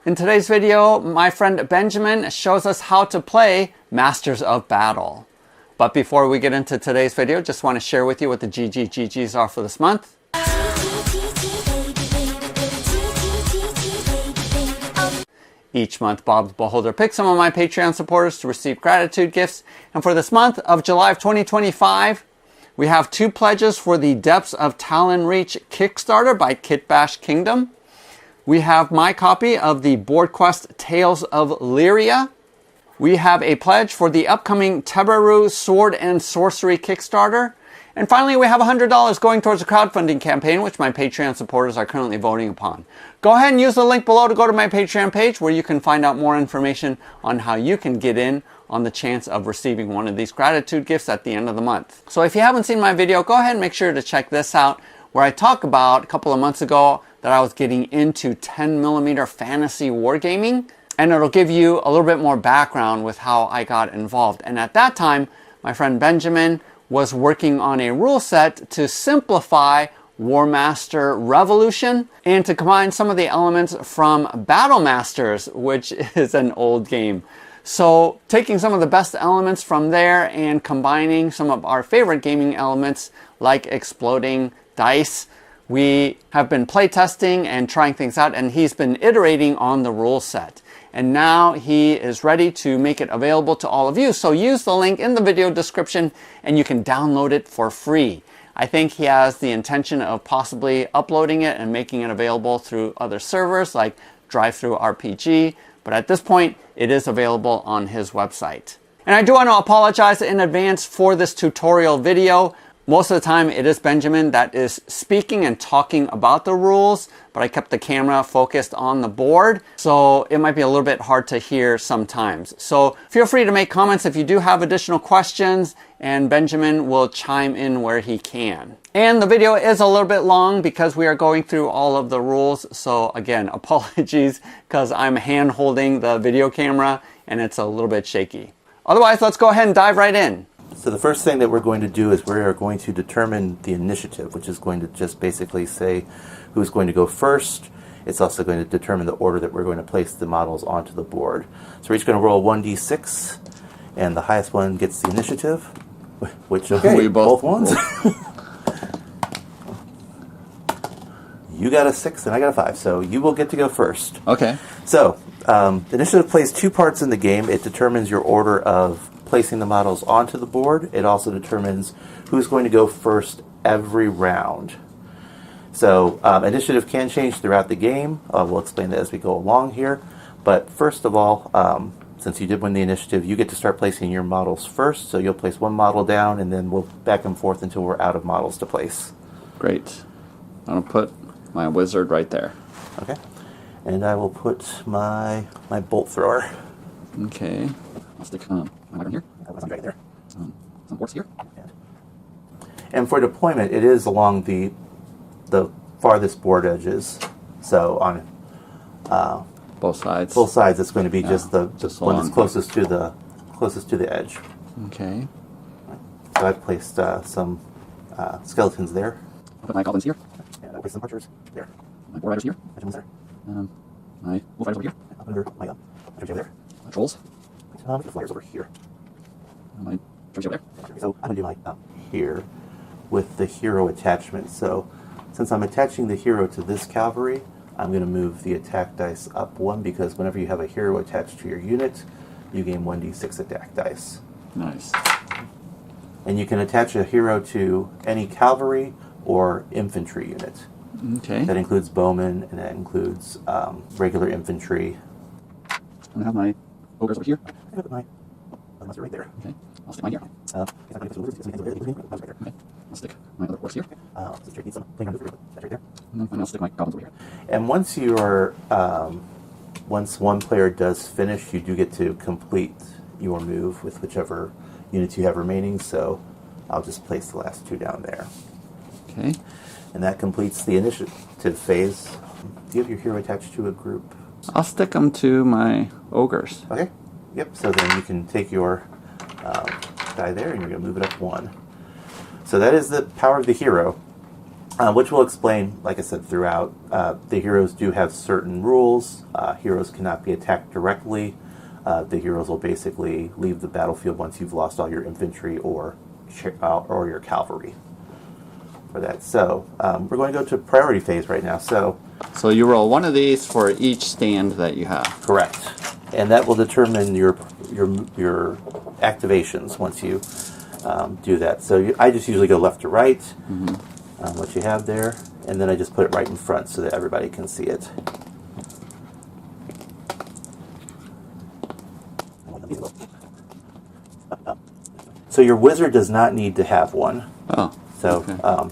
In today's video, my friend Benjamin shows us how to play Masters of Battle. But before we get into today's video, just want to share with you what the GGGGs are for this month. Each month, Bob's Beholder picks some of my Patreon supporters to receive gratitude gifts. And for this month of July of 2025, we have 2 pledges for the Depths of Talon Reach Kickstarter by Kitbash Kingdom. We have my copy of the Board Quest Tales of Lyria. We have a pledge for the upcoming Tebaru Sword and Sorcery Kickstarter. And finally, we have $100 going towards a crowdfunding campaign, which my Patreon supporters are currently voting upon. Go ahead and use the link below to go to my Patreon page, where you can find out more information on how you can get in on the chance of receiving one of these gratitude gifts at the end of the month. So if you haven't seen my video, go ahead and make sure to check this out, where I talk about a couple of months ago that I was getting into 10mm fantasy wargaming, and it'll give you a little bit more background with how I got involved. And at that time, my friend Benjamin was working on a rule set to simplify War Master Revolution and to combine some of the elements from Battle Masters, which is an old game. So taking some of the best elements from there and combining some of our favorite gaming elements like exploding dice, we have been playtesting and trying things out, and he's been iterating on the rule set. And now he is ready to make it available to all of you. So use the link in the video description and you can download it for free. I think he has the intention of possibly uploading it and making it available through other servers like DriveThruRPG, but at this point it is available on his website. And I do want to apologize in advance for this tutorial video. Most of the time it is Benjamin that is speaking and talking about the rules, but I kept the camera focused on the board, so it might be a little bit hard to hear sometimes. So feel free to make comments if you do have additional questions, and Benjamin will chime in where he can. And the video is a little bit long because we are going through all of the rules, so again, apologies because I'm hand holding the video camera and it's a little bit shaky. Otherwise, let's go ahead and dive right in. So the first thing that we're going to do is we are going to determine the initiative, which is going to just basically say who's going to go first. It's also going to determine the order that we're going to place the models onto the board. So we're each going to roll 1d6, and the highest one gets the initiative, which, okay, we both ones. You got a 6 and I got a 5, so you will get to go first. Okay. So the initiative plays 2 parts in the game. It determines your order of placing the models onto the board. It also determines who's going to go first every round. So initiative can change throughout the game. We'll explain that as we go along here. But first of all, since you did win the initiative, you get to start placing your models first. So you'll place 1 model down, and then we'll back and forth until we're out of models to place. Great. I'm gonna put my wizard right there. Okay. And I will put my bolt thrower. Okay. I'll stick my iron here. Right there. Some boards here. And for deployment, it is along the farthest board edges. So on both sides. Both sides, it's going to be just the one that's closest to the edge. Okay. So I've placed some skeletons there. I'll put my goblins here. And I'll place some archers there. My boar riders here. My wolf riders over here. Up under my archers over there. My trolls. The flyers over here. My trolls over there. So I'm going to do my here with the hero attachment. So since I'm attaching the hero to this cavalry, I'm going to move the attack dice up 1, because whenever you have a hero attached to your unit, you gain 1d6 attack dice. Nice. And you can attach a hero to any cavalry or infantry unit. Okay. That includes bowmen, and that includes regular infantry. I'm going to have my ogres over here. I put my monster right there. Okay. I'll stick mine here. Okay. I'll stick my other horse here. That's right there. And then I'll stick my goblins over here. And once you are, once one player does finish, you do get to complete your move with whichever units you have remaining. So I'll just place the last 2 down there. Okay. And that completes the initiative phase. Do you have your hero attached to a group? I'll stick them to my ogres. Okay. Yep. So then you can take your die there, and you're going to move it up 1. So that is the power of the hero. which we'll explain, like I said, throughout. The heroes do have certain rules. Heroes cannot be attacked directly. The heroes will basically leave the battlefield once you've lost all your infantry or your cavalry for that. So we're going to go to priority phase right now. So you roll one of these for each stand that you have. correct, and that will determine your activations once you do that. So I just usually go left to right, what you have there, and then I just put it right in front so that everybody can see it. So your wizard does not need to have one. Oh. So Okay.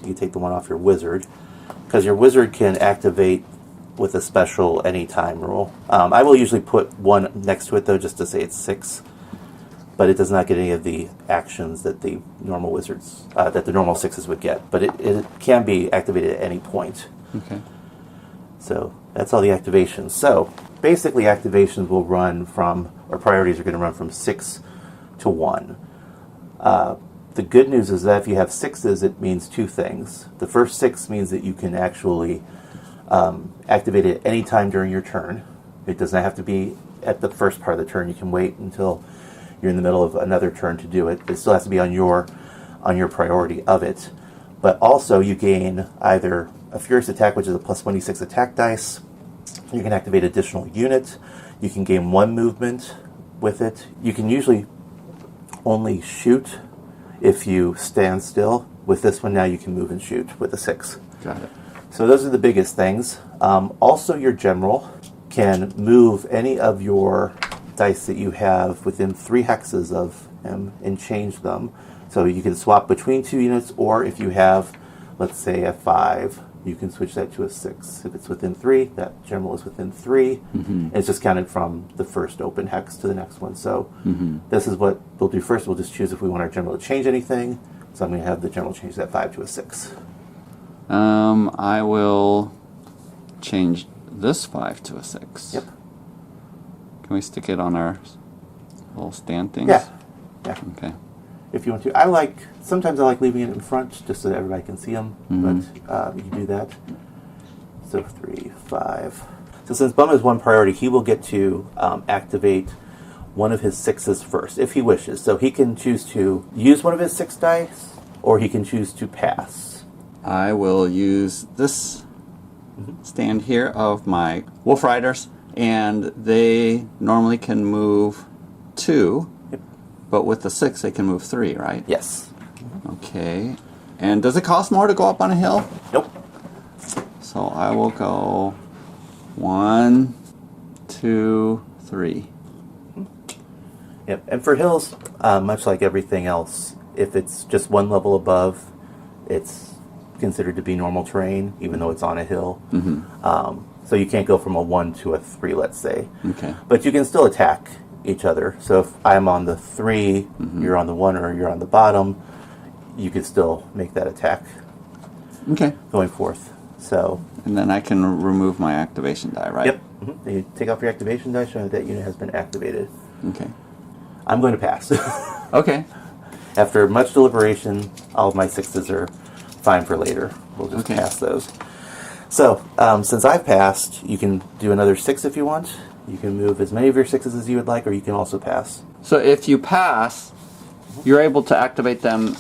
you take the one off your wizard, because your wizard can activate with a special anytime rule. I will usually put one next to it, though, just to say it's 6. But it does not get any of the actions that the normal wizards, that the normal 6s would get. But it can be activated at any point. Okay. So that's all the activations. So basically activations will run from, or priorities are going to run from 6 to 1. The good news is that if you have 6s, it means 2 things. The first 6 means that you can actually activate it any time during your turn. It does not have to be at the first part of the turn. You can wait until you're in the middle of another turn to do it. It still has to be on your priority of it. But also you gain either a Furious Attack, which is a plus 26 attack dice. You can activate additional unit. You can gain 1 movement with it. You can usually only shoot if you stand still. With this one now you can move and shoot with a 6. Got it. So those are the biggest things. Also your general can move any of your dice that you have within 3 hexes of him and change them. So you can swap between 2 units, or if you have, let's say, a 5, you can switch that to a 6. If it's within 3, that general is within 3. And it's just counted from the first open hex to the next one. So this is what we'll do first. We'll just choose if we want our general to change anything. So I'm going to have the general change that 5 to a 6. I will change this 5 to a 6. Yep. Can we stick it on our little stand things? Yeah. Yeah. Okay. If you want to. Sometimes I like leaving it in front just so that everybody can see them, but you can do that. So 3, 5. So since Bum is 1 priority, he will get to activate one of his 6s first, if he wishes. So he can choose to use one of his 6 dice, or he can choose to pass. I will use this stand here of my Wolf Riders, and they normally can move 2. But with the 6, they can move 3, right? Yes. Okay. And does it cost more to go up on a hill? Nope. So I will go 1, 2, 3. Yep. And for hills, much like everything else, if it's just 1 level above, it's considered to be normal terrain, even though it's on a hill. So you can't go from a 1 to a 3, let's say. Okay. But you can still attack each other. So if I'm on the 3, you're on the 1, or you're on the bottom, you could still make that attack. Okay. Going forth. So. And then I can remove my activation die, right? Yep. You take off your activation die, showing that unit has been activated. Okay. I'm going to pass. Okay. After much deliberation, all of my 6s are fine for later. We'll just pass those. So, since I've passed, you can do another 6 if you want. You can move as many of your 6s as you would like, or you can also pass. So if you pass, you're able to activate them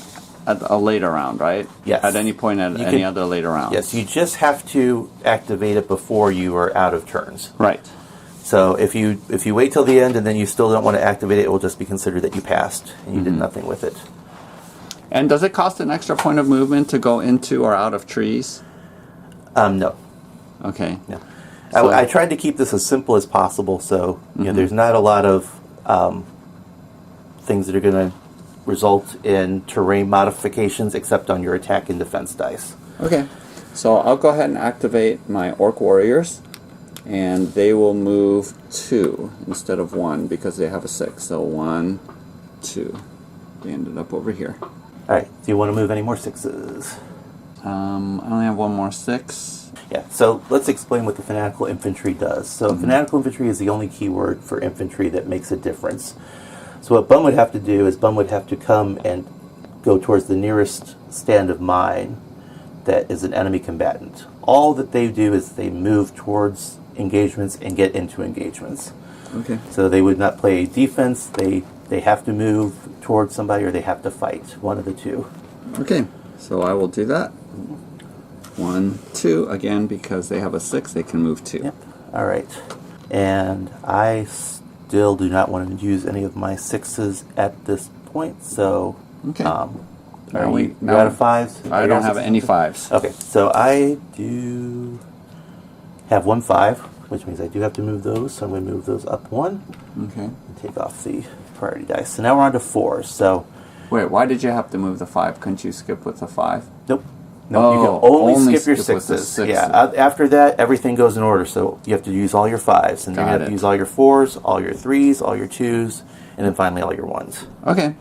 at a later round, right? Yes. At any point at any other later round. Yes, you just have to activate it before you are out of turns. Right. So if you wait till the end and then you still don't want to activate it, it will just be considered that you passed and you did nothing with it. And does it cost an extra point of movement to go into or out of trees? No. Okay. No. So, I tried to keep this as simple as possible, so you know, there's not a lot of things that are going to result in terrain modifications except on your attack and defense dice. okay. So I'll go ahead and activate my Orc Warriors, and they will move 2 instead of 1 because they have a 6. So 1, 2. They ended up over here. All right. Do you want to move any more 6s? I only have 1 more 6. Yeah, so let's explain what the Fanatical Infantry does. So Fanatical Infantry is the only keyword for infantry that makes a difference. So what Bum would have to do is Bum would have to come and go towards the nearest stand of mine that is an enemy combatant. All that they do is they move towards engagements and get into engagements. Okay. So they would not play defense. They have to move towards somebody or they have to fight. One of the two. Okay. So I will do that. 1, 2. Again, because they have a 6, they can move 2. Yep. All right. And I still do not want to use any of my 6s at this point. So, Okay. Are you out of 5s? I don't have any 5s. Okay. So I do have 1 5, which means I do have to move those. So I'm going to move those up 1. Okay. And take off the priority dice. So now we're on to 4s. So. Wait, why did you have to move the 5? Couldn't you skip with the 5? Nope. No, you can only skip your skip with the 6s. Yeah, after that, everything goes in order. So you have to use all your 5s, and then you have to use all your 4s, all your 3s, all your 2s, and then finally all your 1s. Okay.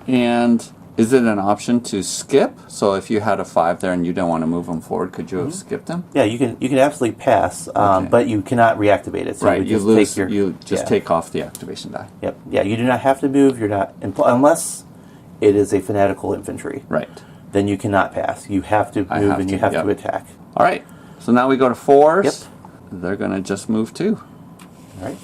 And is it an option to skip? So if you had a 5 there and you don't want to move them forward, could you have skipped them? Yeah, you can absolutely pass, but you cannot reactivate it. So right, you just take off the activation die. Yep. Yeah, you do not have to move. You're not unless it is a fanatical infantry. Right. Then you cannot pass. You have to move and you have to attack. All right. So now we go to 4s. Yep. They're going to just move 2. All right.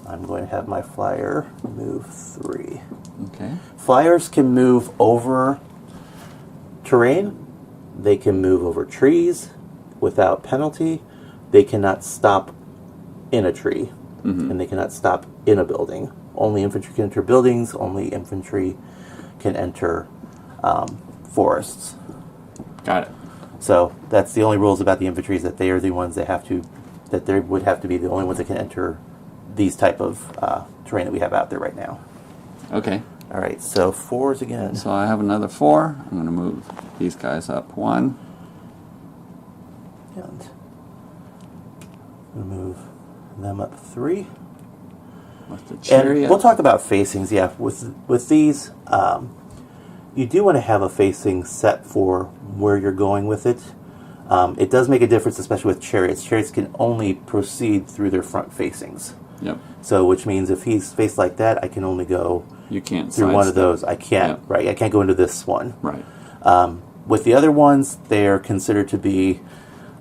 I'm going to have my flyer move 3. Okay. Flyers can move over terrain. They can move over trees without penalty. They cannot stop in a tree. And they cannot stop in a building. Only infantry can enter buildings. Only infantry can enter forests. Got it. So that's the only rules about the infantry, is that they are the ones that they would have to be the only ones that can enter these type of terrain that we have out there right now. Okay. All right, so 4s again. So I have another 4. I'm going to move these guys up 1. And I'm going to move them up 3. With the chariot. And we'll talk about facings. Yeah, with these, you do want to have a facing set for where you're going with it. It does make a difference, especially with chariots. Chariots can only proceed through their front facings. Yep. So, which means if he's faced like that, I can only go through one of those. I can't. Yep. Right. I can't go into this one. Right. With the other ones, they are considered to be,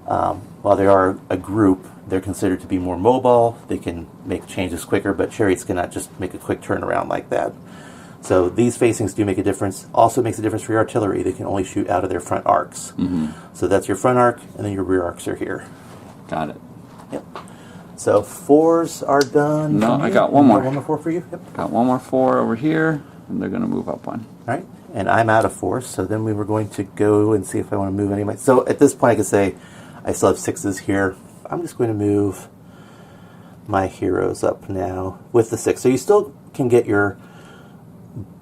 while they are a group, they're considered to be more mobile. They can make changes quicker, but chariots cannot just make a quick turnaround like that. So these facings do make a difference. Also makes a difference for your artillery. They can only shoot out of their front arcs. So that's your front arc, and then your rear arcs are here. Got it. Yep. So 4s are done. No, I got one more. One more 4 for you? Yep. Got one more 4 over here, and they're going to move up 1. All right. And I'm out of 4s, so then we were going to go and see if I want to move any of my... So at this point, I could say I still have 6s here. I'm just going to move my heroes up now with the 6. So you still can get your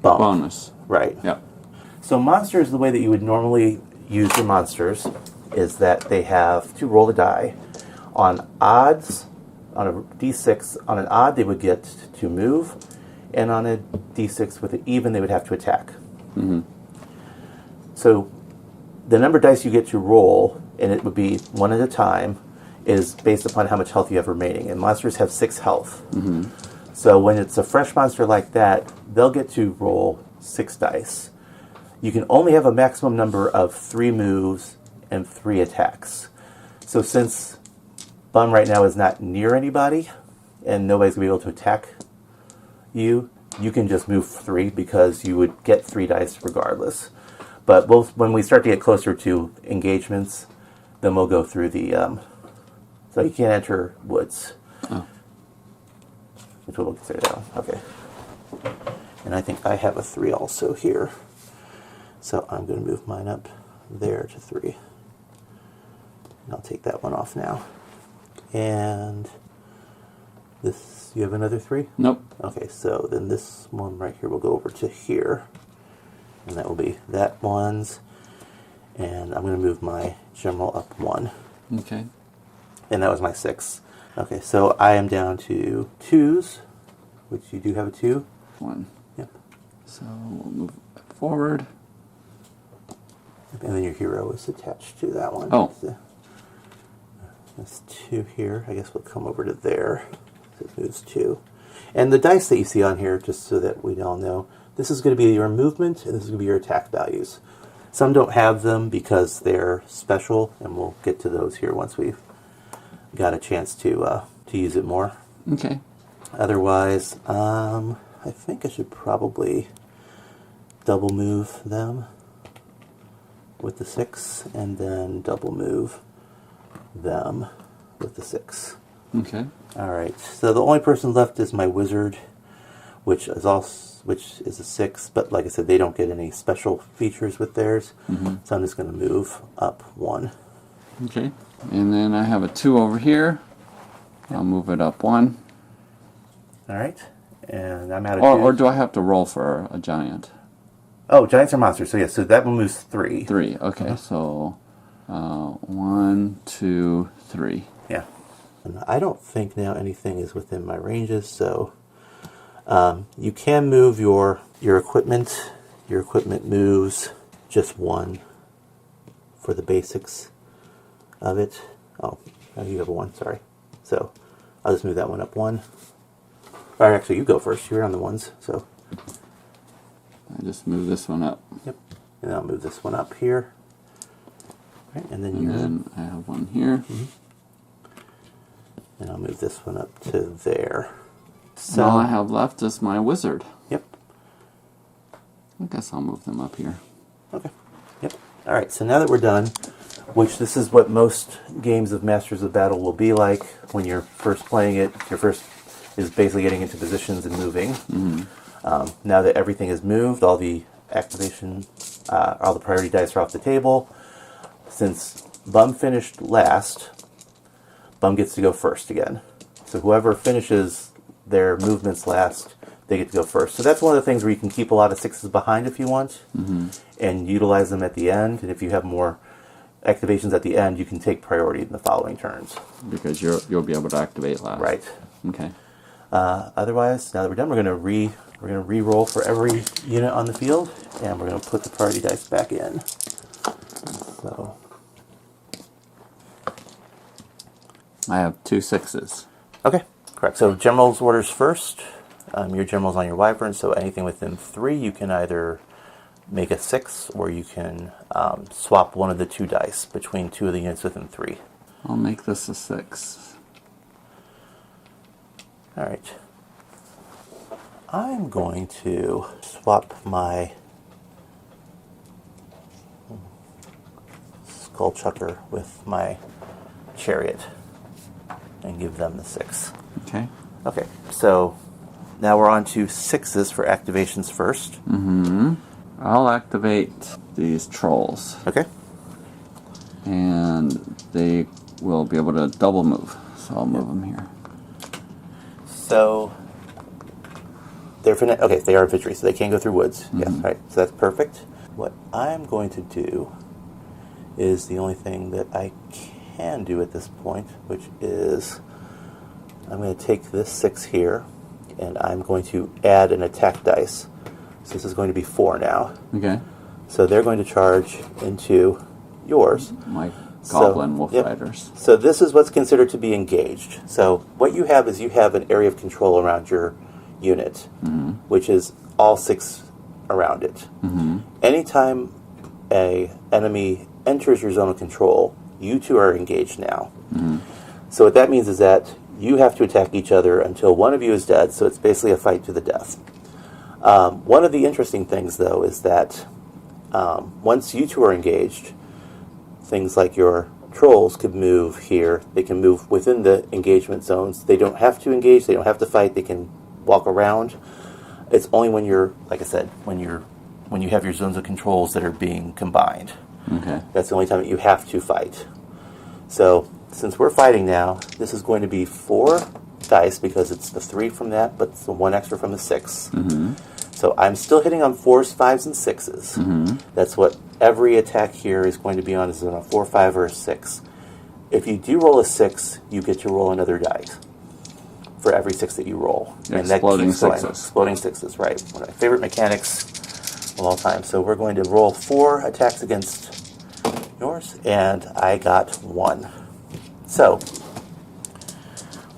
bump. Bonus. Right. Yep. So monsters, the way that you would normally use your monsters is that they have to roll a die. On odds, on a d6, on an odd they would get to move, and on a d6 with an even they would have to attack. So the number of dice you get to roll, and it would be one at a time, is based upon how much health you have remaining. And monsters have 6 health. So when it's a fresh monster like that, they'll get to roll 6 dice. You can only have a maximum number of 3 moves and 3 attacks. So since Bun right now is not near anybody, and nobody's going to be able to attack you, you can just move 3 because you would get 3 dice regardless. But when we start to get closer to engagements, then we'll go through the... so you can't enter woods. Oh. Which we'll consider that one. Okay. And I think I have a 3 also here. So I'm going to move mine up there to 3. And I'll take that one off now. And this, you have another 3? Nope. Okay, so then this one right here will go over to here. And that will be that one's. And I'm going to move my general up 1. Okay. And that was my 6. Okay, so I am down to 2s, which you do have a 2. 1. Yep. So we'll move forward. And then your hero is attached to that one. Oh. So that's 2 here. I guess we'll come over to there. So it moves 2. And the dice that you see on here, just so that we all know, this is going to be your movement and this is going to be your attack values. Some don't have them because they're special, and we'll get to those here once we've got a chance to use it more. Okay. Otherwise, I think I should probably double move them with the 6, and then double move them with the 6. Okay. All right. So the only person left is my wizard, which is a 6. But like I said, they don't get any special features with theirs. So I'm just going to move up 1. Okay. And then I have a 2 over here. I'll move it up 1. All right. And I'm out of Or do I have to roll for a giant? Oh, giants are monsters. So yeah, so that one moves 3. 3. Okay. So 1, 2, 3. Yeah. And I don't think now anything is within my ranges, so you can move your equipment. Your equipment moves just 1 for the basics of it. Oh, you have a 1, sorry. So I'll just move that one up 1. Or actually, you go first. You're on the 1s, so. I just move this one up. Yep. And I'll move this one up here. Right, and then then I have one here. And I'll move this one up to there. So all I have left is my wizard. Yep. I guess I'll move them up here. Okay. Yep. All right. So now that we're done, which this is what most games of Masters of Battle will be like when you're first playing it. Your first is basically getting into positions and moving. Now that everything is moved, all the activation, all the priority dice are off the table. Since Bum finished last, Bum gets to go first again. So whoever finishes their movements last, they get to go first. So that's one of the things where you can keep a lot of 6s behind if you want, and utilize them at the end. And if you have more activations at the end, you can take priority in the following turns. Because you'll be able to activate last. Right. Okay. Otherwise, now that we're done, we're going to re-roll for every unit on the field, and we're going to put the priority dice back in. So I have 2 6s. okay, correct. So general's orders first. Your general's on your wyvern, so anything within 3, you can either make a 6, or you can swap one of the 2 dice between 2 of the units within 3. I'll make this a 6. All right. I'm going to swap my skull chucker with my chariot and give them the 6. Okay. Okay, so now we're on to 6s for activations first. I'll activate these trolls. Okay. And they will be able to double move. So I'll move them here. So they're okay. They are infantry, so they can go through woods. Yeah, right. So that's perfect. What I'm going to do is the only thing that I can do at this point, which is I'm going to take this 6 here, and I'm going to add an attack dice. So this is going to be 4 now. Okay. So they're going to charge into yours. My goblin wolf yep. riders. So this is what's considered to be engaged. So what you have is you have an area of control around your unit, which is all 6 around it. Anytime a enemy enters your zone of control, you 2 are engaged now. So what that means is that you have to attack each other until one of you is dead, so it's basically a fight to the death. One of the interesting things, though, is that once you 2 are engaged, things like your trolls could move here. They can move within the engagement zones. They don't have to engage. They don't have to fight. They can walk around. It's only when you're, like I said, when you have your zones of controls that are being combined. Okay. That's the only time that you have to fight. So since we're fighting now, this is going to be 4 dice because it's the 3 from that, but it's the 1 extra from the 6. So I'm still hitting on 4s, 5s, and 6s. That's what every attack here is going to be on, is on a 4, 5, or a 6. If you do roll a 6, you get to roll another dice for every 6 that you roll. And Exploding that keeps going. 6s. Exploding 6s, right. One of my favorite mechanics of all time. So we're going to roll 4 attacks against yours, and I got 1. So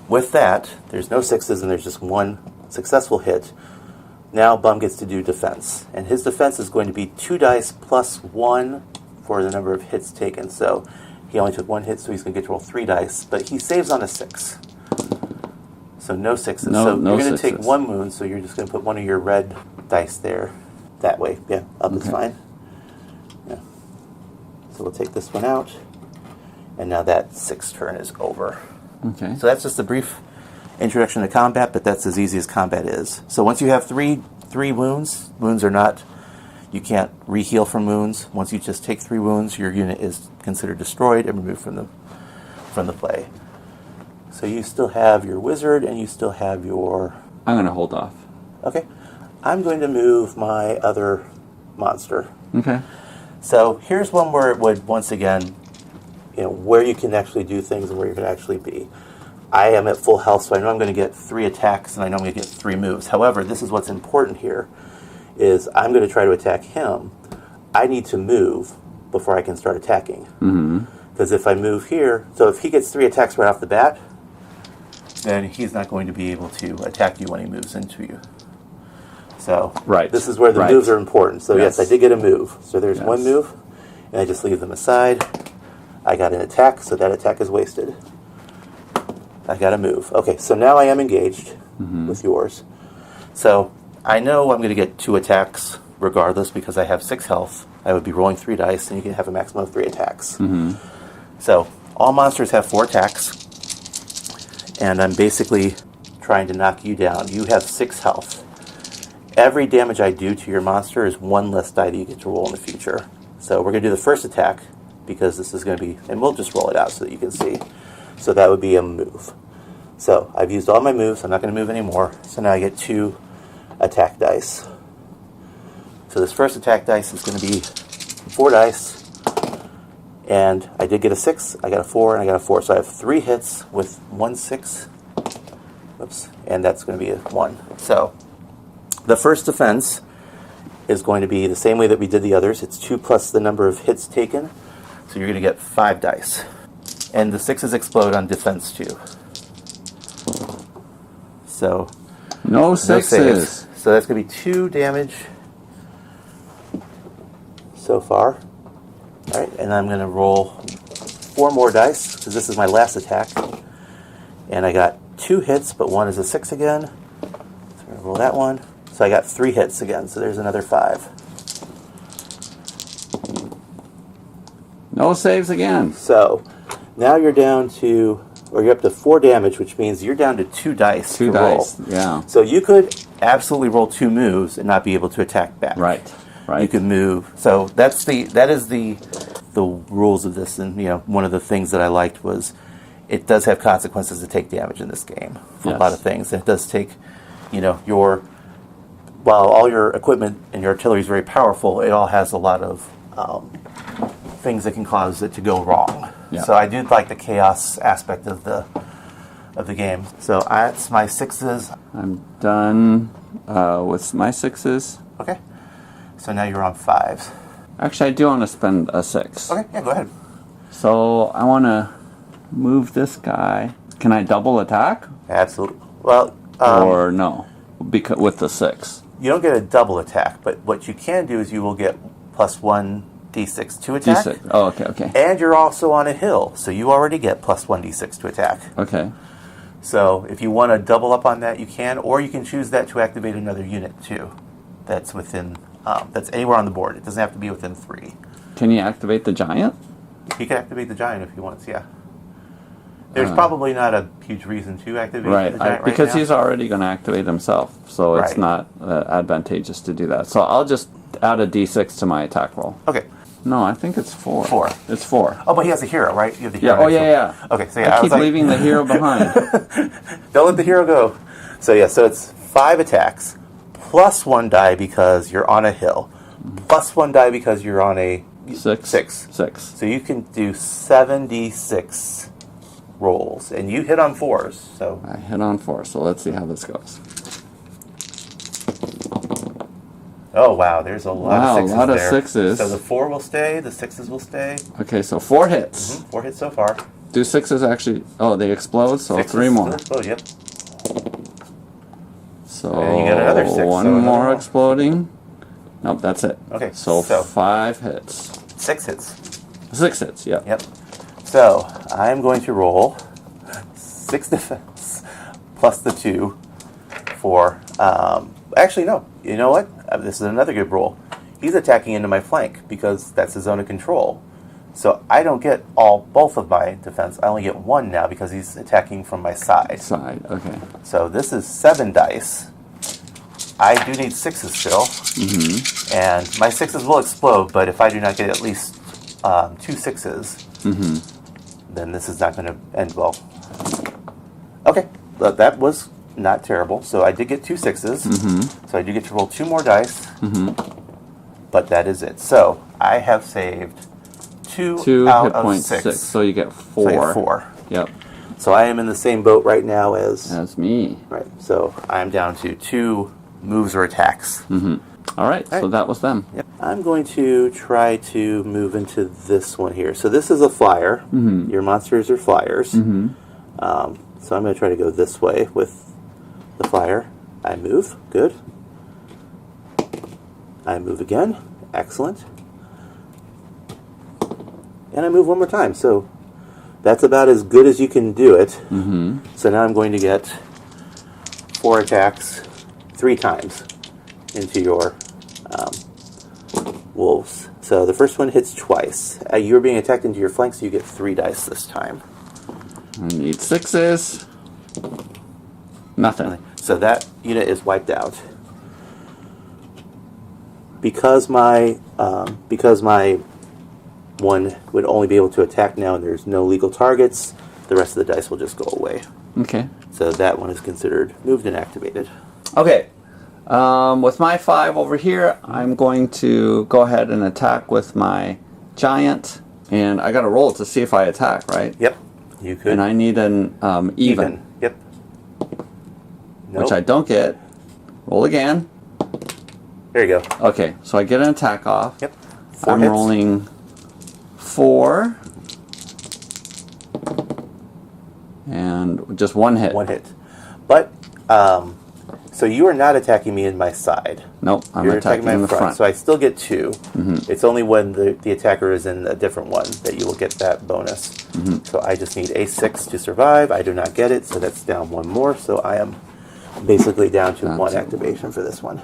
with that, there's no 6s, and there's just 1 successful hit, now Bum gets to do defense. And his defense is going to be 2 dice plus 1 for the number of hits taken. So he only took 1 hit, so he's going to get to roll 3 dice. But he saves on a 6. So no 6s. No, so no you're going to take sixes. 1 wound, so you're just going to put one of your red dice there. That way. Yeah, up is fine. Yeah. So we'll take this one out. And now that 6th turn is over. Okay. So that's just a brief introduction to combat, but that's as easy as combat is. So once you have three wounds are not, you can't re-heal from wounds. Once you just take 3 wounds, your unit is considered destroyed and removed from the play. So you still have your wizard and you still have your... I'm going to hold off. Okay. I'm going to move my other monster. Okay. So here's one where it would, once again, where you can actually do things and where you can actually be. I am at full health, so I know I'm going to get 3 attacks, and I know I'm going to get 3 moves. However, this is what's important here, is I'm going to try to attack him. I need to move before I can start attacking. Because if I move here, so if he gets 3 attacks right off the bat, then he's not going to be able to attack you when he moves into you. So this is where the moves are important. So yes, I did get a move. So there's 1 move, and I just leave them aside. I got an attack, so that attack is wasted. I got a move. Okay, so now I am engaged with yours. So I know I'm going to get 2 attacks regardless because I have 6 health. I would be rolling 3 dice, and you can have a maximum of 3 attacks. So all monsters have 4 attacks, and I'm basically trying to knock you down. You have 6 health. Every damage I do to your monster is 1 less die that you get to roll in the future. So we're going to do the first attack, because this is going to be, and we'll just roll it out so that you can see. So that would be a move. So I've used all my moves. I'm not going to move anymore. So now I get 2 attack dice. So this first attack dice is going to be 4 dice. And I did get a 6, I got a 4, and I got a 4. So I have 3 hits with 1 6. Oops. And that's going to be a 1. So the first defense is going to be the same way that we did the others. It's 2 plus the number of hits taken. So you're going to get 5 dice. And the 6s explode on defense too. So no sixes. So that's going to be 2 damage so far. All right, and I'm going to roll 4 more dice because this is my last attack. And I got 2 hits, but 1 is a 6 again. So I'm going to roll that one. So I got 3 hits again. So there's another 5. No saves again. So now you're down to, or you're up to 4 damage, which means you're down to 2 dice. 2 dice, yeah. So you could absolutely roll 2 moves and not be able to attack back. Right. You could move. So that is the rules of this. And one of the things that I liked was it does have consequences to take damage in this game for a lot of things. And it does take, while all your equipment and your artillery is very powerful, it all has a lot of things that can cause it to go wrong. Yeah. So I do like the chaos aspect of the game. So that's my 6s. I'm done with my 6s. Okay. So now you're on 5s. Actually, I do want to spend a 6. Okay, yeah, go ahead. So I want to move this guy. Can I double attack? Absolutely. Well, or no, because with the 6. You don't get a double attack, but what you can do is you will get +1 d6 to attack. D6. Oh, okay. And you're also on a hill, so you already get +1 d6 to attack. Okay. So if you want to double up on that, you can, or you can choose that to activate another unit too. That's within, that's anywhere on the board. It doesn't have to be within 3. Can you activate the giant? He can activate the giant if he wants. Yeah. There's probably not a huge reason to activate the giant because now. he's already going to activate himself, so it's not advantageous to do that. So I'll just add a d6 to my attack roll. Okay. No, I think it's 4. 4. It's 4. Oh, but he has a hero, right? You have the hero. Yeah. Oh, yeah. Okay, so yeah, I keep leaving the hero behind. Don't let the hero go. So yeah, so it's 5 attacks, +1 die because you're on a hill, +1 die because you're on a 6. So you can do 7d6 rolls, and you hit on 4s. So I hit on 4. So let's see how this goes. Oh wow, there's a lot of 6s there. A lot of 6s. So the 4 will stay, the 6s will stay. Okay, so 4 hits. 4 hits so far. Do 6s actually? Oh, they explode. So 3 more. Explode, yep. So and you got another 6. One so more one. exploding. Nope, that's it. Okay, So 5 hits. 6 hits. 6 hits, yep. Yep. So I'm going to roll 6 defense plus the 2 for. Actually, no. You know what? This is another good roll. He's attacking into my flank because that's his zone of control. So I don't get both of my defense. I only get 1 now because he's attacking from my side. Side, okay. So this is 7 dice. I do need 6s still. Mm-hmm. And my 6s will explode, but if I do not get at least 2 6s, then this is not going to end well. Okay, but that was not terrible. So I did get 2 6s. So I do get to roll 2 more dice. But that is it. So I have saved 2 out hit of points, 6. So you get 4. So I get 4. Yep. So I am in the same boat right now as me. Right. So I'm down to 2 moves or attacks. All right, so that was them. Yep. I'm going to try to move into this one here. So this is a flyer. Your monsters are flyers. So I'm going to try to go this way with the flyer. I move. Good. I move again. Excellent. And I move one more time. So that's about as good as you can do it. So now I'm going to get 4 attacks 3 times into your wolves. So the first one hits twice. You're being attacked into your flank, so you get 3 dice this time. I need 6s. Nothing. So that unit is wiped out. Because my one would only be able to attack now and there's no legal targets, the rest of the dice will just go away. Okay. So that one is considered moved and activated. Okay. With my 5 over here, I'm going to go ahead and attack with my giant. And I got to roll to see if I attack, right? Yep. You could. And I need an even. Yep. Which I don't get. Roll again. There you go. Okay, so I get an attack off. Yep. 4 I'm hits. rolling 4. And just 1 hit. 1 hit. But, so you are not attacking me in my side. Nope, I'm You're attacking my in the front. So I still get 2. It's only when the attacker is in a different one that you will get that bonus. So I just need a 6 to survive. I do not get it, so that's down 1 more. So I am basically down to 1 activation for this one.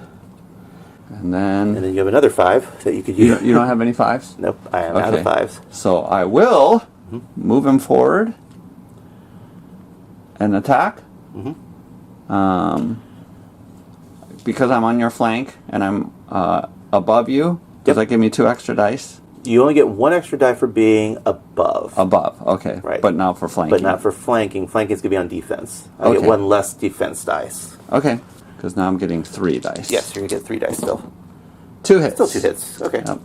And then you have another 5 that you could use. You don't have any 5s? Nope, I am out of 5s. So I will move him forward and attack. Because I'm on your flank and I'm above you, does that give me 2 extra dice? You only get 1 extra die for being above. Above, okay. Right. But not for flanking. But not for flanking. Flanking is going to be on defense. I get 1 less defense dice. Okay, because now I'm getting 3 dice. Yes, you're going to get 3 dice still. 2 hits. Still 2 hits. Okay. Yep.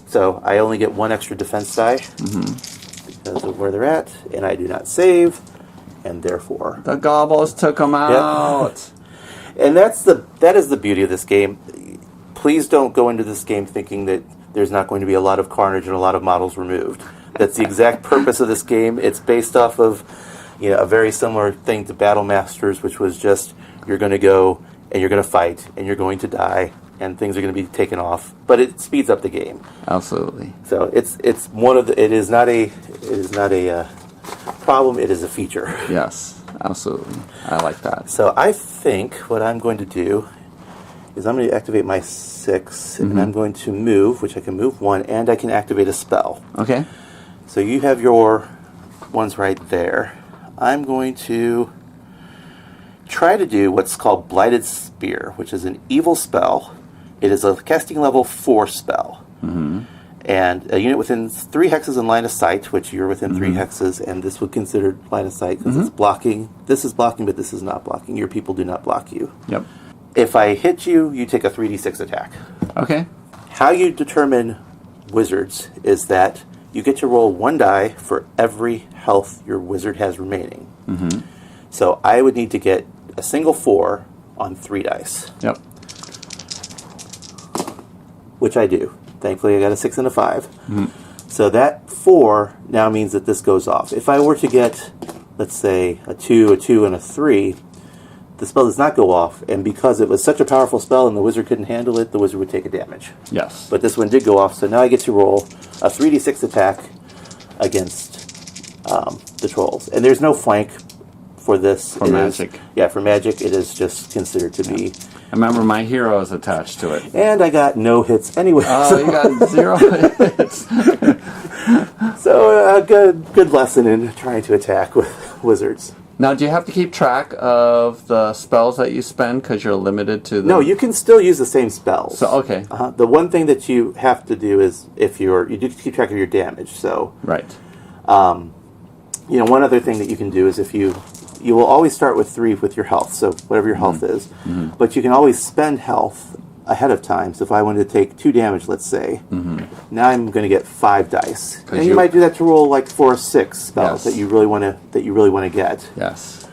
So I only get 1 extra defense die because of where they're at, and I do not save, and therefore The gobbles took them out. And that is the beauty of this game. Please don't go into this game thinking that there's not going to be a lot of carnage and a lot of models removed. That's the exact purpose of this game. It's based off of a very similar thing to Battle Masters, which was just you're going to go and you're going to fight and you're going to die and things are going to be taken off. But it speeds up the game. Absolutely. So it's one of the. It is not a problem. It is a feature. Yes, absolutely. I like that. So I think what I'm going to do is I'm going to activate my 6, and I'm going to move, which I can move 1, and I can activate a spell. Okay. So you have your ones right there. I'm going to try to do what's called Blighted Spear, which is an evil spell. It is a casting level 4 spell. And a unit within 3 hexes in line of sight, which you're within 3 hexes, and this would consider line of sight because it's blocking. This is blocking, but this is not blocking. Your people do not block you. Yep. If I hit you, you take a 3d6 attack. Okay. How you determine wizards is that you get to roll 1 die for every health your wizard has remaining. So I would need to get a single 4 on 3 dice. Yep. Which I do. Thankfully, I got a 6 and a 5. So that 4 now means that this goes off. If I were to get, let's say, a 2, and a 3, the spell does not go off, and because it was such a powerful spell and the wizard couldn't handle it, the wizard would take a damage. Yes. But this one did go off, so now I get to roll a 3d6 attack against the trolls. And there's no flank for this. For magic. For magic, it is just considered to be. I remember my hero is attached to it. And I got no hits anyway. Oh, so. You got 0 hits. So a good lesson in trying to attack with wizards. Now, do you have to keep track of the spells that you spend because you're limited to the... No, you can still use the same spells. So, okay. The one thing that you have to do is you do keep track of your damage. So, right. One other thing that you can do is if you will always start with 3 with your health, so whatever your health is. Mm-hmm. But you can always spend health ahead of time. So if I wanted to take 2 damage, let's say, now I'm going to get 5 dice. And you might do that to roll like 4 or 6 spells that you really want to get. Yes.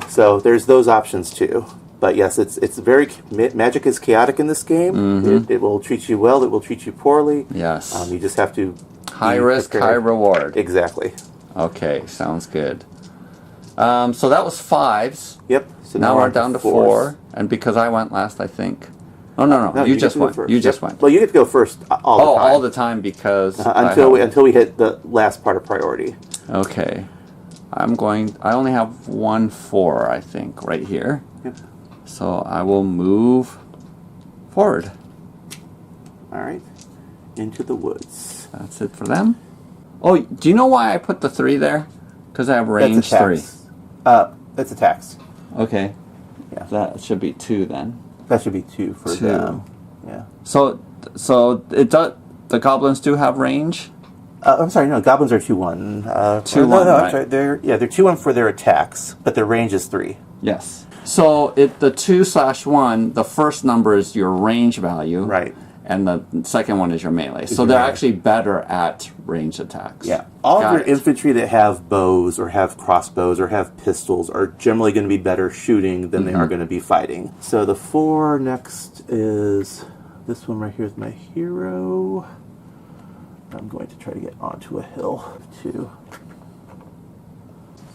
So there's those options too. But yes, it's very magic is chaotic in this game. Mm-hmm. It will treat you well. It will treat you poorly. Yes. You just have to high risk, high reward. Exactly. Okay, sounds good. So that was 5s. Yep. So now we're down to 4, and because I went last, I think. Oh no! You just went. You just went. Well, you get to go first all the time. All the time because until we hit the last part of priority. Okay, I only have 1 4, I think, right here. Yep. So I will move forward. All right, into the woods. That's it for them. Oh, do you know why I put the 3 there? Because I have range 3. That's attacks. Okay. Yeah. That should be 2 then. That should be 2 for them. Yeah. So it does. The goblins do have range. I'm sorry. No, goblins are 2-1. 2-1. No, right. I'm sorry. They're 2-1 for their attacks, but their range is 3. Yes. So the 2/1, the first number is your range value. Right. And the second one is your melee. So they're actually better at range attacks. Yeah. All of your infantry that have bows or have crossbows or have pistols are generally going to be better shooting than they are going to be fighting. So the 4 next is this one right here is my hero. I'm going to try to get onto a hill too.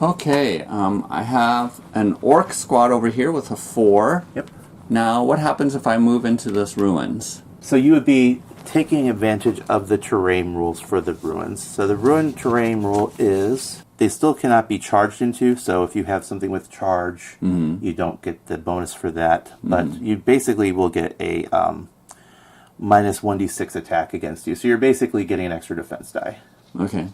Okay. I have an orc squad over here with a 4. Yep. Now, what happens if I move into this ruins? So you would be taking advantage of the terrain rules for the ruins. So the ruin terrain rule is they still cannot be charged into. So if you have something with charge, you don't get the bonus for that. But you basically will get a minus 1d6 attack against you. So you're basically getting an extra defense die. Okay.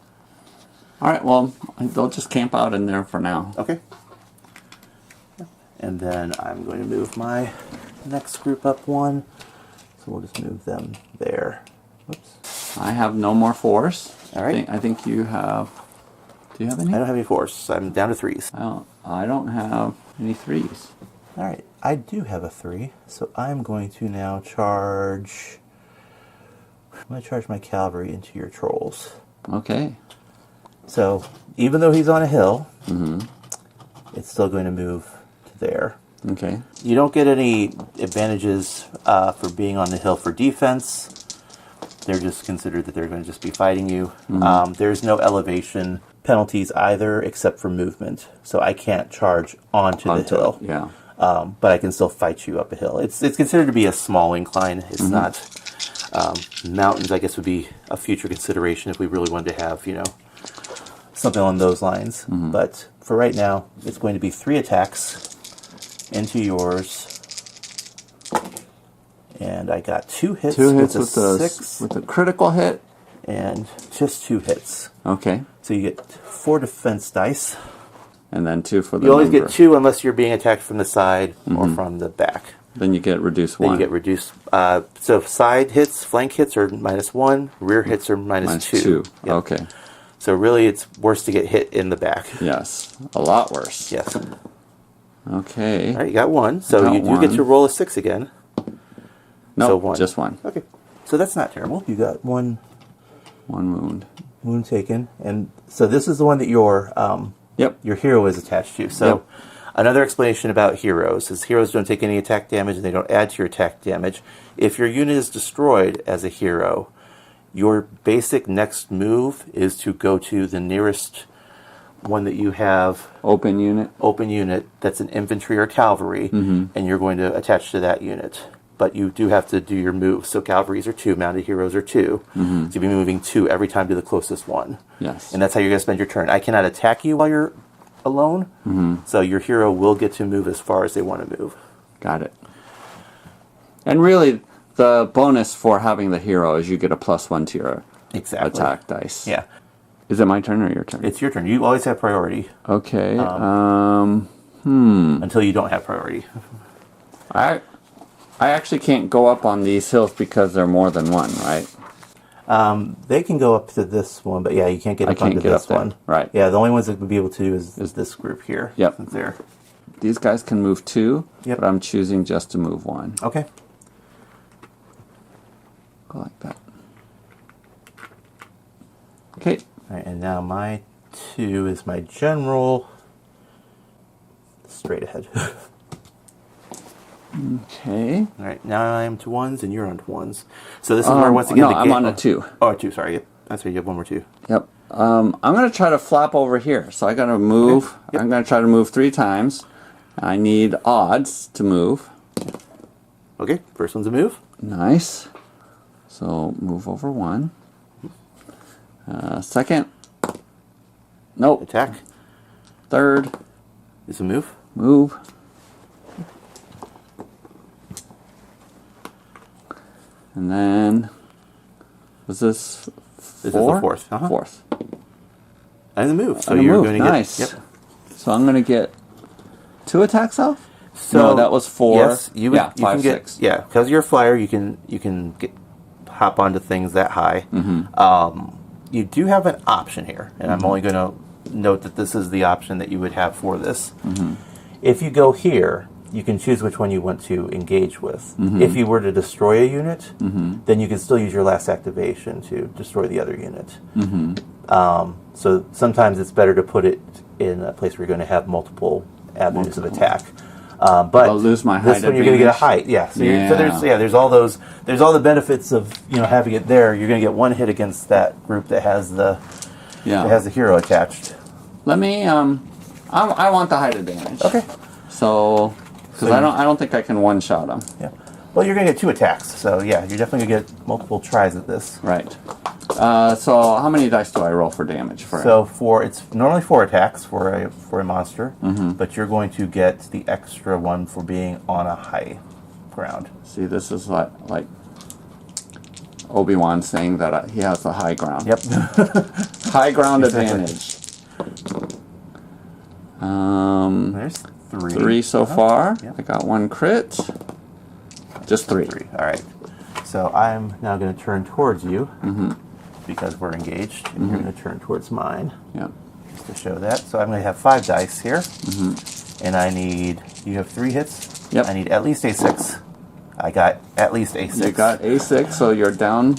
All right, well, they'll just camp out in there for now. Okay. And then I'm going to move my next group up 1. So we'll just move them there. Oops. I have no more 4s. All right. I think you have... Do you have any? I don't have any 4s. I'm down to 3s. I don't have any 3s. All right. I do have a 3. So I'm going to now charge... I'm going to charge my cavalry into your trolls. Okay. So even though he's on a hill, it's still going to move to there. Okay. You don't get any advantages for being on the hill for defense. They're just considered that they're going to just be fighting you. There's no elevation penalties either except for movement. So I can't charge onto the hill. Yeah. But I can still fight you up a hill. It's considered to be a small incline. It's not... mountains, I guess, would be a future consideration if we really wanted to have, something along those lines. But for right now, it's going to be 3 attacks into yours. And I got 2 hits. 2 hits with a 6. With a critical hit. And just 2 hits. Okay. So you get 4 defense dice. And then 2 for the You always get 2 unless you're being attacked from the side or from the back. Then you get reduced 1. Then you get reduced. So side hits, flank hits are -1. Rear hits are minus 2. Yep. Okay. So really it's worse to get hit in the back. Yes. A lot worse. Yes. Okay. All right, you got 1. So you do get to roll a 6 again. No, so 1. Just 1. Okay. So that's not terrible. You got 1 wound. Wound taken. And so this is the one that your hero is attached to. So another explanation about heroes is heroes don't take any attack damage and they don't add to your attack damage. If your unit is destroyed as a hero, your basic next move is to go to the nearest one that you have Open unit, that's an infantry or cavalry, and you're going to attach to that unit. But you do have to do your moves. So cavalries are 2, mounted heroes are 2. So you'll be moving 2 every time to the closest one. Yes. And that's how you're going to spend your turn. I cannot attack you while you're alone, so your hero will get to move as far as they want to move. Got it. And really, the bonus for having the hero is you get a +1 to your attack dice. Yeah. Is it my turn or your turn? It's your turn. You always have priority. Okay. Until you don't have priority. I actually can't go up on these hills because they're more than one, right? They can go up to this one, but yeah, you can't get up onto this one. Right. Yeah, the only ones that would be able to do is this group here. Yep. There. These guys can move 2, Yep. but I'm choosing just to move 1. Okay. Go like that. Okay. All right, and now my 2 is my general. Straight ahead. Okay. All right, now I am to 1s and you're on to 1s. So this is where once again no, the I'm game. on a 2. Oh, a 2. Sorry. Yep. That's right. You have 1 more 2. Yep. I'm going to try to flop over here. So I got to move. Okay. Yep. I'm going to try to move 3 times. I need odds to move. Okay. First one's a move. Nice. So move over 1. Second. Nope. Attack. Third. Is a move. Move. And then, was this 4? This is the 4th. Uh-huh. 4th. And the move. So And a you're move. going to Nice. get. Yep. So I'm going to get 2 attacks off? So no, that was 4. Yes, you would, yeah, you 5, can get 6. yeah, because you're a flyer, you can hop onto things that high. You do have an option here, and I'm only going to note that this is the option that you would have for this. If you go here, you can choose which one you want to engage with. If you were to destroy a unit, then you can still use your last activation to destroy the other unit. So sometimes it's better to put it in a place where you're going to have multiple avenues of attack. But I'll lose my height this one you're going to get a height. Yeah. So, Yeah. so there's all the benefits of having it there. You're going to get 1 hit against that group that has the hero attached. Let me, I want the height advantage. Okay. So, because I don't think I can one-shot him. Yeah. Well, you're going to get 2 attacks, so yeah, you're definitely going to get multiple tries at this. Right. So how many dice do I roll for damage for So it's normally 4 attacks for a monster, but you're going to get the extra 1 for being on a high ground. See, this is like Obi-Wan saying that he has the high ground. Yep. High ground Exactly. advantage. There's 3. 3 so far. Yep. I got 1 crit. Just 3. 3. All right. So I'm now going to turn towards you because we're engaged, and you're going to turn towards mine. Yeah. Just to show that. So I'm going to have 5 dice here, and I need. You have 3 hits. Yep. I need at least a 6. I got at least a 6. You got A6, so you're down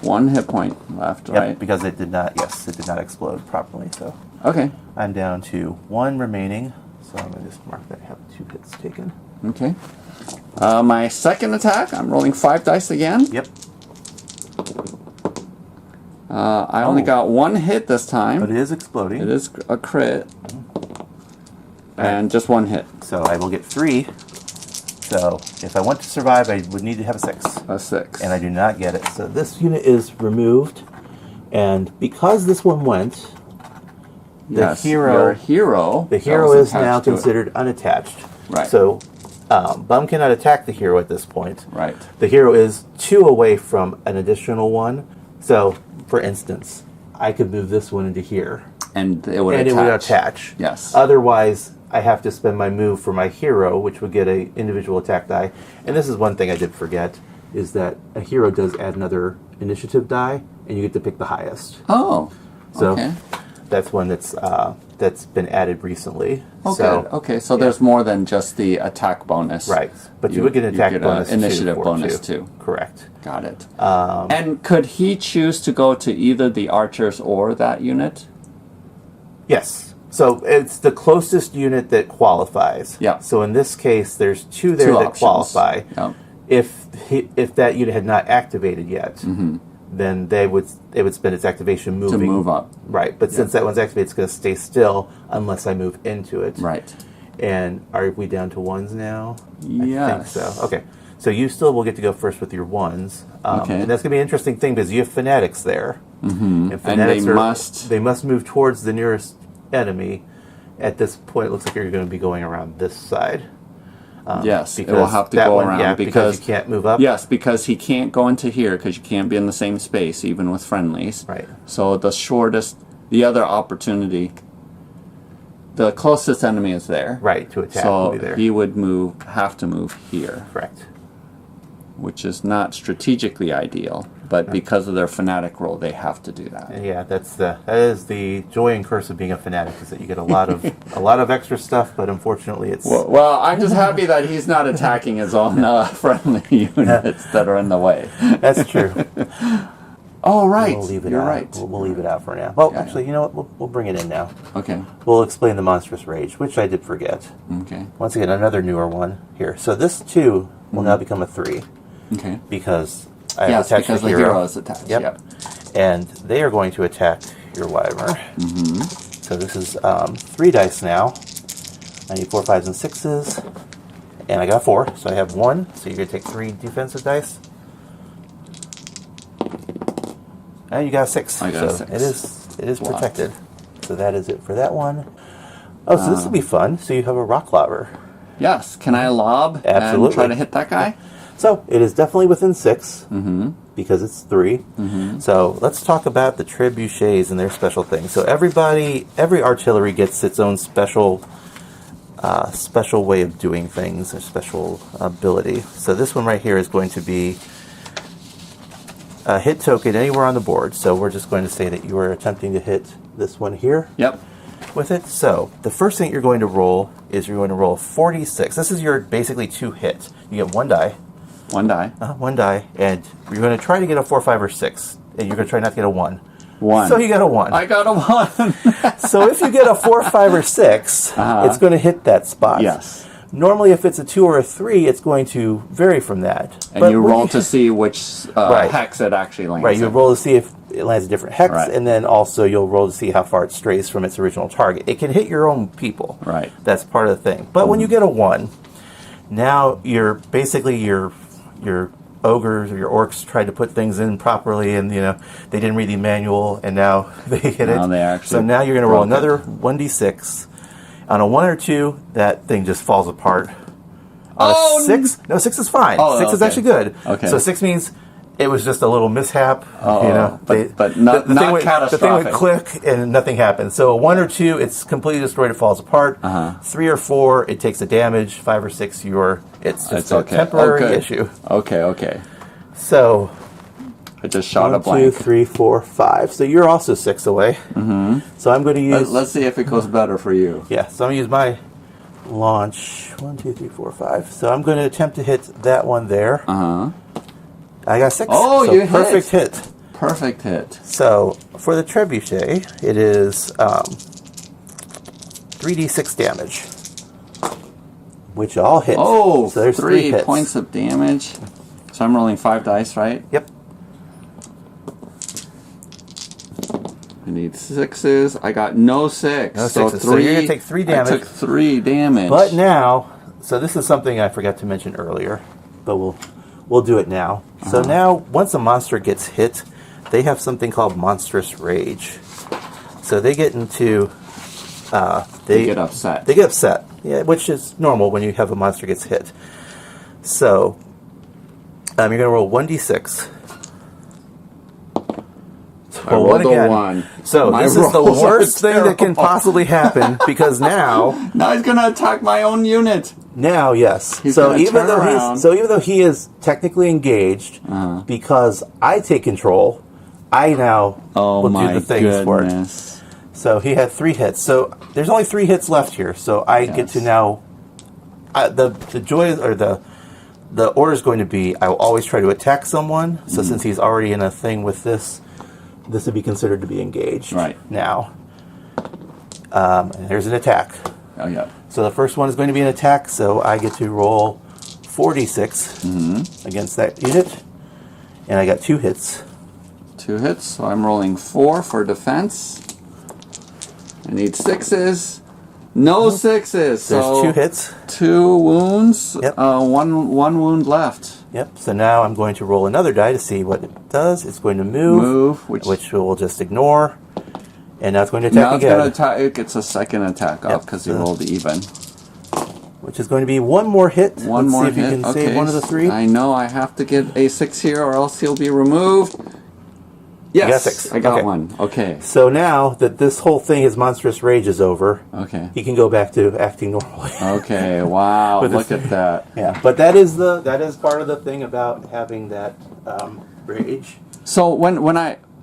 1 hit point left, Yep, right? because it did not. Yes, it did not explode properly. So Okay. I'm down to 1 remaining. So I'm going to just mark that I have 2 hits taken. Okay. My second attack, I'm rolling 5 dice again. Yep. I only got 1 hit this time. But it is exploding. It is a crit. And just 1 hit. So I will get 3. So if I want to survive, I would need to have a 6. A 6. And I do not get it. So this unit is removed. And because this one went, your hero. the hero that was is now attached to it. considered unattached. Right. So Bum cannot attack the hero at this point. Right. The hero is 2 away from an additional 1. So, for instance, I could move this one into here. And it would And attach. it would attach. Yes. Otherwise, I have to spend my move for my hero, which would get a individual attack die. And this is one thing I did forget, is that a hero does add another initiative die, and you get to pick the highest. Oh. So okay. that's one that's been added recently. Okay. So, Okay. So there's more than just the attack bonus. right. But you would get an attack get bonus an initiative too, for bonus 2. too. Correct. Got it. And could he choose to go to either the archers or that unit? Yes. So it's the closest unit that qualifies. Yeah. So in this case, there's 2 there Two that options. qualify. Yep. If that unit had not activated yet, then it would spend its activation moving. To move up. Right, but since that one's activated, it's going to stay still unless I move into it. Right. And are we down to ones now? Yes. I think so. Okay. So you still will get to go first with your ones. Okay. And that's going to be an interesting thing because you have fanatics there. Mm-hmm. And fanatics they must move towards the nearest enemy. At this point, it looks like you're going to be going around this side. Yes, it will have to go around. Yeah, because you can't move up. Yes, because he can't go into here because you can't be in the same space, even with friendlies. Right. So the other opportunity, the closest enemy is there. Right, to attack so will be there. he would have to move here. Correct. Which is not strategically ideal, but because of their fanatic role, they have to do that. Yeah, that is the joy and curse of being a fanatic, is that you get a lot of extra stuff, but unfortunately it's... Well, I'm just happy that he's not attacking his own friendly units that are in the way. That's true. Oh, right. We'll leave it You're out. right. We'll leave it out for now. Well, actually, you know what? We'll bring it in now. Okay. We'll explain the Monstrous Rage, which I did forget. Okay. Once again, another newer one here. So this 2 will now become a 3. Okay. Because I have attached because the the hero. hero is attached. Yep. And they are going to attack your Wyvern. Mm-hmm. So this is 3 dice now. I need 4, 5s, and 6s. And I got 4, so I have 1. So you're going to take 3 defensive dice. And you got a 6. I got a 6. It is protected. So that is it for that one. Oh, so this will be fun. So you have a rock lobber. Yes. Can I lob Absolutely. and try to hit that guy? So it is definitely within 6 because it's 3. So let's talk about the trebuchets and their special things. So every artillery gets its own special way of doing things, or special ability. So this one right here is going to be a hit token anywhere on the board. So we're just going to say that you are attempting to hit this one here. Yep. With it. So the first thing you're going to roll is you're going to roll 46. This is your basically 2 hits. You get 1 die. 1 die. 1 die, and you're going to try to get a 4, 5, or 6, and you're going to try not to get a 1. 1. So you got a 1. I got a 1. So if you get a 4, 5, or 6, it's going to hit that spot. Yes. Normally, if it's a 2 or a 3, it's going to vary from that. And you roll to see which hex it actually lands. Right, you roll to see if it lands a different hex, right. And then also you'll roll to see how far it strays from its original target. It can hit your own people. Right. That's part of the thing. But when you get a 1, now you're basically your ogres or your orcs tried to put things in properly, and they didn't read the manual, and now they hit it. So now you're going to roll another 1d6. On a 1 or 2, that thing just falls apart. On a 6, no, 6 is fine. 6 is actually good. Okay. So 6 means it was just a little mishap. But not catastrophic. The thing would click and nothing happened. So a 1 or 2, it's completely destroyed. It falls apart. 3 or 4, it takes a damage. 5 or 6, it's just a temporary issue. Okay. So I just shot a 1, 2, 3, 4, 5. So you're also 6 away. So I'm going to use. Let's see if it goes better for you. Yeah. So I'm going to use my launch. 1, 2, 3, 4, 5. So I'm going to attempt to hit that one there. I got 6. Oh, so you perfect hit. Perfect hit. So for the trebuchet, it is 3d6 damage, which all hit. Oh, so there's 3 hits. points of damage. So I'm rolling 5 dice, right? Yep. I need 6s. I got no 6. No so 6s. 3. So you're going to take 3 damage. I took 3 damage. But now, so this is something I forgot to mention earlier, but we'll do it now. So now, once a monster gets hit, they have something called Monstrous Rage. So they get into... they get upset. They get upset, yeah, which is normal when you have a monster gets hit. So, you're going to roll 1d6. I rolled a 1. So this is the worst thing that can possibly happen, because now he's going to attack my own unit. Now, yes. He's so even though he is technically engaged, because I take control, I now will do the things for it. So he had 3 hits. So there's only 3 hits left here. So I get to now. The joy or the order is going to be, I will always try to attack someone. So since he's already in a thing with this would be considered to be engaged. Right now. And there's an attack. Oh yeah. So the first one is going to be an attack, so I get to roll 4d6 against that unit. And I got 2 hits. 2 hits, so I'm rolling 4 for defense. I need 6s. No 6s. There's So 2 hits. 2 wounds. Yep. One wound left. Yep. So now I'm going to roll another die to see what it does. It's going to move, which we'll just ignore. And now it's going to attack again. Now it's going to attack. It gets a second attack up because you rolled even. Which is going to be one more hit. One Let's more see if hit. you can save one of the 3. I know I have to get a 6 here or else he'll be removed. Yes, you got 6. I got 1. Okay. So now that this whole thing, his monstrous rage is over, he can go back to acting normally. Okay. Wow. Look at that. Yeah, but that is part of the thing about having that rage. So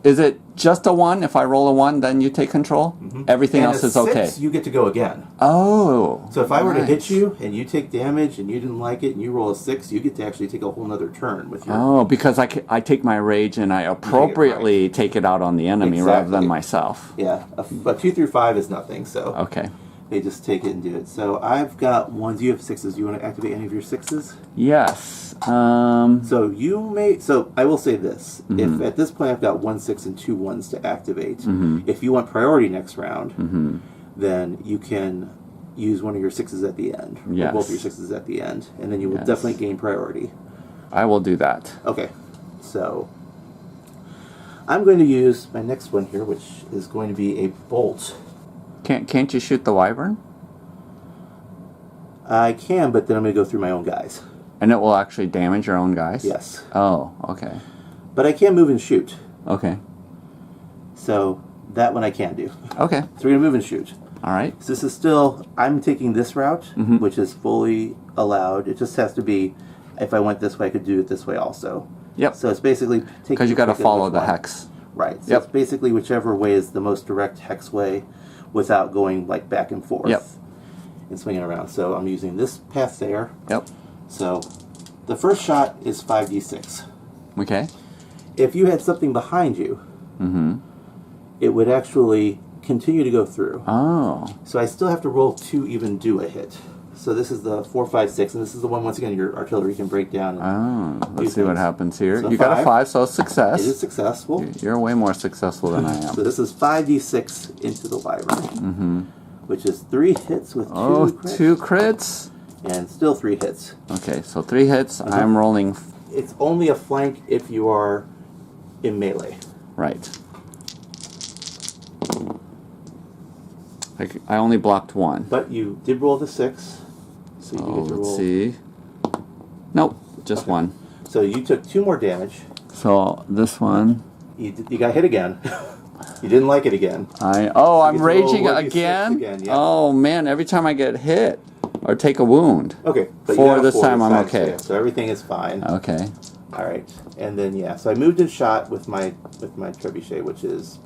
is it just a 1? If I roll a 1, then you take control? Everything else is okay. 6, you get to go again. Oh. So if I were to hit you and you take damage and you didn't like it and you roll a 6, you get to actually take a whole nother turn with your... Oh, because I take my rage and I appropriately take it out on the enemy rather than myself. Yeah, a 2 through 5 is nothing, so... Okay. They just take it and do it. So I've got 1s. You have 6s. You want to activate any of your 6s? Yes. So you may. So I will say this: if at this point I've got 1 6 and 2 1s to activate, if you want priority next round, then you can use one of your 6s at the end, or both of your 6s at the end, and then you will definitely gain priority. I will do that. Okay. So I'm going to use my next one here, which is going to be a bolt. Can't you shoot the wyvern? I can, but then I'm going to go through my own guys. And it will actually damage your own guys? Yes. Oh, okay. But I can move and shoot. Okay. So that one I can do. Okay. So we're going to move and shoot. All right. So this is still, I'm taking this route, which is fully allowed. It just has to be, if I went this way, I could do it this way also. Yep. So it's basically... Because you got to follow the hex. Right. So it's basically whichever way is the most direct hex way without going like back and forth. Yep. And swinging around. So I'm using this path there. Yep. So the first shot is 5d6. Okay. If you had something behind you, it would actually continue to go through. Oh. So I still have to roll 2 even do a hit. So this is the 4, 5, 6, and this is the one, once again, your artillery can break down. Let's see what happens here. So you got a 5, so success. It is successful. You're way more successful than I am. So this is 5d6 into the wyvern, which is 3 hits with 2 crits. 2 crits? And still 3 hits. Okay, so 3 hits. I'm rolling... It's only a flank if you are in melee. Right. I only blocked 1. But you did roll the 6. So you get to roll. Let's see. Nope, just 1. So you took 2 more damage. So this one... You got hit again. You didn't like it again. I'm raging again? Yep. Oh man, every time I get hit or take a wound. Okay. But For this time I'm okay. So everything is fine. Okay. All right. And then so I moved and shot with my trebuchet, which is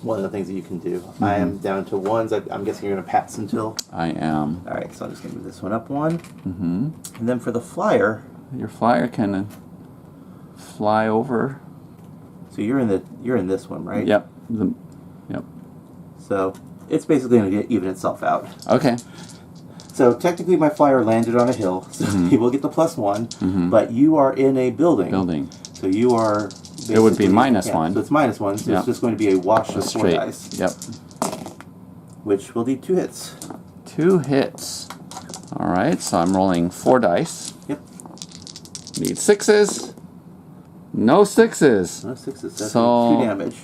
one of the things that you can do. I am down to 1s. I'm guessing you're going to pass until. I am. All right. So I'm just going to move this one up 1. And then for the flyer. Your flyer can fly over. So you're in this one, right? Yep. Yep. So it's basically going to even itself out. Okay. So technically my flyer landed on a hill, so he will get the +1, but you are in a building. So you are... It would be -1. So it's -1, so it's just going to be a wash of 4 dice. Yep. Which will need 2 hits. 2 hits. All right, so I'm rolling 4 dice. Yep. Need 6s. No 6s. No 6s. That's So 2 damage.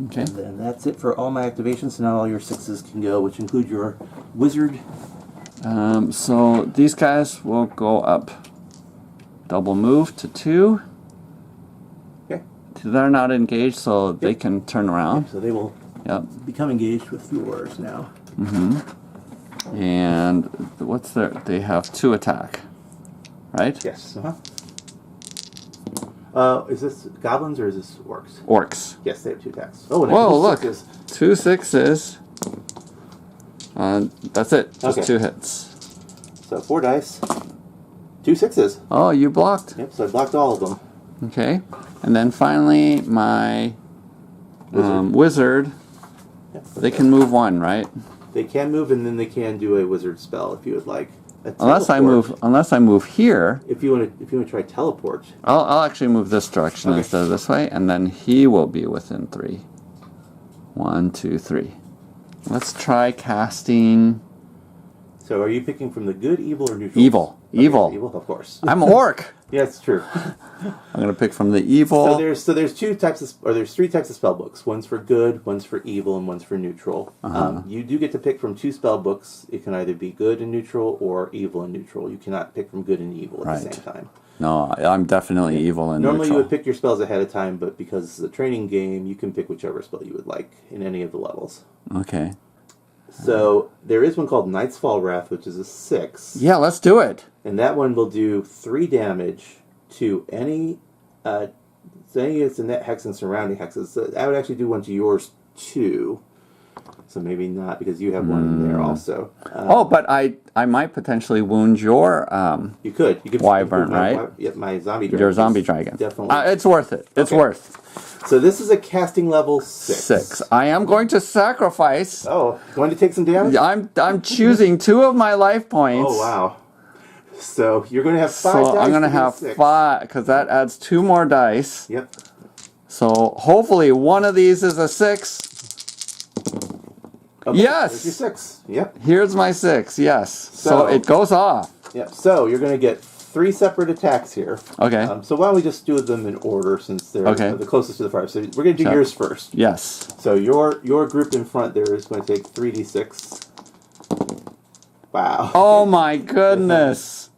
Okay. And then that's it for all my activations. So now all your 6s can go, which include your wizard. So these guys will go up. Double move to 2. Okay. They're not engaged, so they can turn around. So they will become engaged with yours now. And what's their... They have 2 attack, right? Yes. Is this goblins or is this orcs? Orcs. Yes, they have 2 attacks. Oh, and whoa, look. 6s. 2 6s. That's it. Just 2 hits. So 4 dice. 2 6s. Oh, you blocked. Yep, so I blocked all of them. Okay. And then finally, my wizard. Yep. They can move 1, right? They can move, and then they can do a wizard spell if you would like. unless I move here. If you want to try teleport. I'll actually move this direction instead of this way, and then he will be within 3. 1, 2, 3. Let's try casting. So are you picking from the good, evil, or neutral? Evil. Okay, Evil. Evil, of course. I'm orc. Yeah, it's true. I'm gonna pick from the evil. So there's 3 types of spell books. One's for good, one's for evil, and one's for neutral. You do get to pick from 2 spell books. It can either be good and neutral or evil and neutral. You cannot pick from good and evil at the same time. No, I'm definitely evil and Normally neutral. you would pick your spells ahead of time, but because it's a training game, you can pick whichever spell you would like in any of the levels. Okay. So there is one called Knight's Fall Wrath, which is a 6. Yeah, let's do it. And that one will do 3 damage to any it's a net hex and surrounding hexes. So I would actually do one to yours too. So maybe not, because you have one in there also. But I might potentially wound your you could wyvern, right? My zombie dragon. Your zombie dragon. Definitely. It's worth it. It's worth. So this is a casting level 6. I am going to sacrifice. Oh, going to take some damage? I'm choosing 2 of my life points. Oh, wow. So you're going to have 5 dice. So I'm going to have 5, because that adds 2 more dice. Yep. So hopefully one of these is a 6. Okay, yes! There's your 6. Yep. Here's my 6, yes. So it goes off. Yep. So you're going to get 3 separate attacks here. Okay. So why don't we just do them in order, since they're the closest to the fire. So we're going to do yours first. Yes. So your group in front there is going to take 3d6. Wow. Oh my goodness.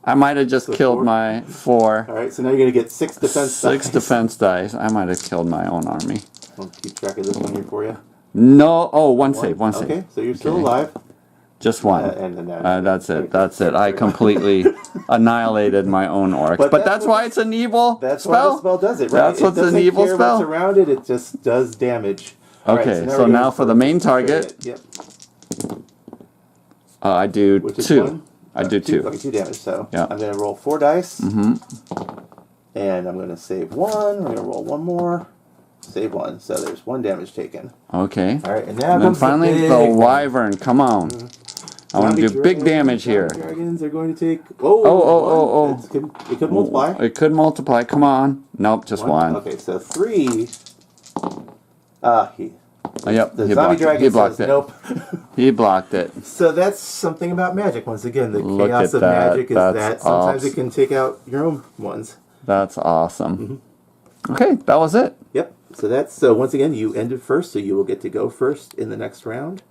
I might have just killed 4? my 4. All right, so now you're going to get 6 defense dice. 6 defense dice. I might have killed my own army. I'll keep track of this one here for you. No. Oh, one save. Okay, so you're still alive. Just one. That's it. That's it. I completely annihilated my own orc. But that's why it's an evil That's spell? why the spell does it, right? That's what's an evil spell. spell? What's around it, it just does damage. Okay, so now for the main target. Yep. I do 2. I do 2. Okay, 2 damage. So yeah. I'm going to roll 4 dice. And I'm going to save 1. We're going to roll 1 more. Save 1. So there's 1 damage taken. Okay. All right, and now then finally the wyvern. Come on. I want to do big damage here. Dragons are going to take. It could multiply. It could multiply. Come on. Nope, just 1. Okay, so 3. Yep. The zombie dragon blocked says it. nope. He blocked it. So that's something about magic. Once again, the Look chaos at of that. magic is That's that sometimes awesome. it can take out your own ones. That's awesome. Okay, that was it. Yep. So once again, you ended first, so you will get to go first in the next round.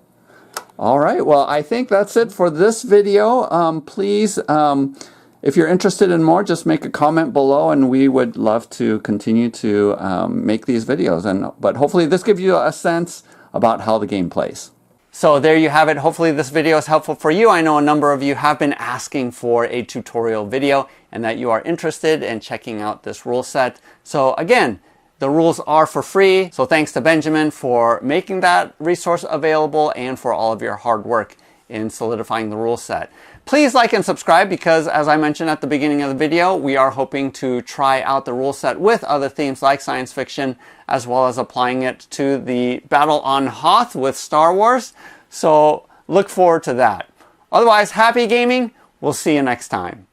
All right. Well, I think that's it for this video. Please, if you're interested in more, just make a comment below, and we would love to continue to make these videos. But hopefully this gives you a sense about how the game plays. So there you have it. Hopefully this video is helpful for you. I know a number of you have been asking for a tutorial video and that you are interested in checking out this rule set. So again, the rules are for free. So thanks to Benjamin for making that resource available and for all of your hard work in solidifying the rule set. Please like and subscribe, because as I mentioned at the beginning of the video, we are hoping to try out the rule set with other themes like science fiction, as well as applying it to the Battle on Hoth with Star Wars. So look forward to that. Otherwise, happy gaming. We'll see you next time.